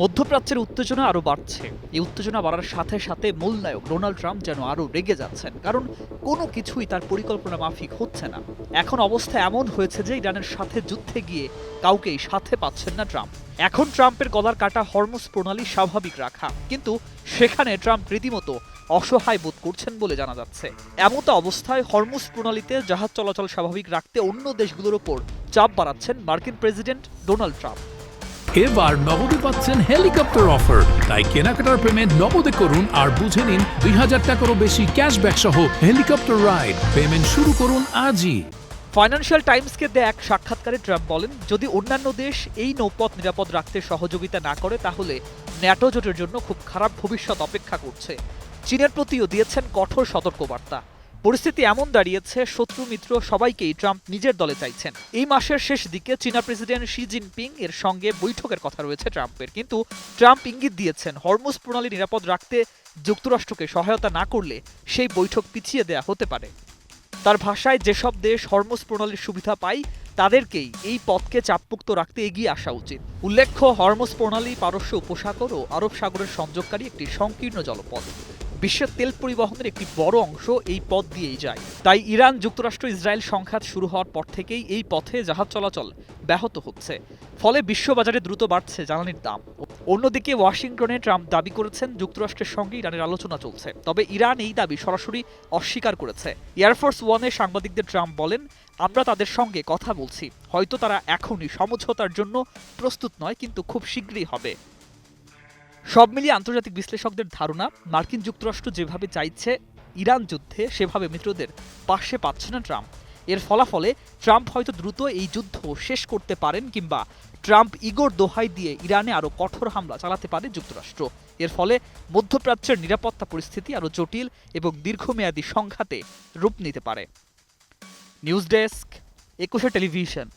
মধ্যপ্রাচ্যের উত্তেজনা আরও বাড়ছে। এই উত্তেজনা বাড়ার সাথে সাথে মূল নায়ক ডোনাল্ড ট্রাম্প যেন আরও রেগে যাচ্ছেন, কারণ কোনো কিছুই তার পরিকল্পনা মাফিক হচ্ছে না। এখন অবস্থা এমন হয়েছে যে ইরানের সাথে যুদ্ধে গিয়ে কাউকেই সাথে পাচ্ছেন না ট্রাম্প। এখন ট্রাম্পের গলার কাটা হরমুজ প্রণালী স্বাভাবিক রাখা, কিন্তু সেখানে ট্রাম্প রীতিমতো অসহায় বোধ করছেন বলে জানা যাচ্ছে। এমতো অবস্থায় হরমুজ প্রণালীতে জাহাজ চলাচল স্বাভাবিক রাখতে অন্য দেশগুলোর ওপর চাপ বাড়াচ্ছেন মার্কিন প্রেসিডেন্ট ডোনাল্ড ট্রাম্প। এবার নগদে পাচ্ছেন হেলিকপ্টার অফার, তাই কেনাকাটার পেমেন্ট নগদে করুন আর বুঝে নিন ২০০০ টাকারও বেশি ক্যাশব্যাক সহ হেলিকপ্টার রাইড। পেমেন্ট শুরু করুন আজই। ফাইন্যান্সিয়াল টাইমসকে দেয়া এক সাক্ষাৎকারে ট্রাম্প বলেন, যদি অন্যান্য দেশ এই নৌপথ নিরাপদ রাখতে সহযোগিতা না করে তাহলে ন্যাটো জোটের জন্য খুব খারাপ ভবিষ্যৎ অপেক্ষা করছে। চীনের প্রতিও দিয়েছেন কঠোর সতর্কবার্তা। পরিস্থিতি এমন দাঁড়িয়েছে, শত্রু মিত্র সবাইকেই ট্রাম্প নিজের দলে চাইছেন। এই মাসের শেষ দিকে চীনা প্রেসিডেন্ট শি জিনপিং এর সঙ্গে বৈঠকের কথা রয়েছে ট্রাম্পের, কিন্তু ট্রাম্প ইঙ্গিত দিয়েছেন হরমুজ প্রণালী নিরাপদ রাখতে যুক্তরাষ্ট্রকে সহায়তা না করলে সেই বৈঠক পিছিয়ে দেয়া হতে পারে। তার ভাষায়, যেসব দেশ হরমুজ প্রণালীর সুবিধা পায় তাদেরকেই এই পথকে চাপমুক্ত রাখতে এগিয়ে আসা উচিত। উল্লেখ্য, হরমুজ প্রণালী পারস্য উপসাগর ও আরব সাগরের সংযোগকারী একটি সংকীর্ণ জলপথ। বিশ্বের তেল পরিবহনের একটি বড় অংশ এই পথ দিয়েই যায়। তাই ইরান যুক্তরাষ্ট্র ইসরায়েল সংঘাত শুরু হওয়ার পর থেকেই এই পথে জাহাজ চলাচল ব্যাহত হচ্ছে। ফলে বিশ্ববাজারে দ্রুত বাড়ছে জ্বালানির দাম। অন্যদিকে ওয়াশিংটনে ট্রাম্প দাবি করেছেন যুক্তরাষ্ট্রের সঙ্গে ইরানের আলোচনা চলছে, তবে ইরান এই দাবি সরাসরি অস্বীকার করেছে। এয়ারফোর্স ওয়ানে সাংবাদিকদের ট্রাম্প বলেন, আমরা তাদের সঙ্গে কথা বলছি, হয়তো তারা এখনই সমঝোতার জন্য প্রস্তুত নয়, কিন্তু খুব শীঘ্রই হবে। সব মিলিয়ে আন্তর্জাতিক বিশ্লেষকদের ধারণা, মার্কিন যুক্তরাষ্ট্র যেভাবে চাইছে ইরান যুদ্ধে, সেভাবে মিত্রদের পাশে পাচ্ছে না ট্রাম্প। এর ফলাফলে ট্রাম্প হয়তো দ্রুত এই যুদ্ধ শেষ করতে পারেন, কিংবা ট্রাম্প ইগোর দোহাই দিয়ে ইরানে আরও কঠোর হামলা চালাতে পারে যুক্তরাষ্ট্র। এর ফলে মধ্যপ্রাচ্যের নিরাপত্তা পরিস্থিতি আরও জটিল এবং দীর্ঘমেয়াদী সংঘাতে রূপ নিতে পারে। News desk, ২১ television.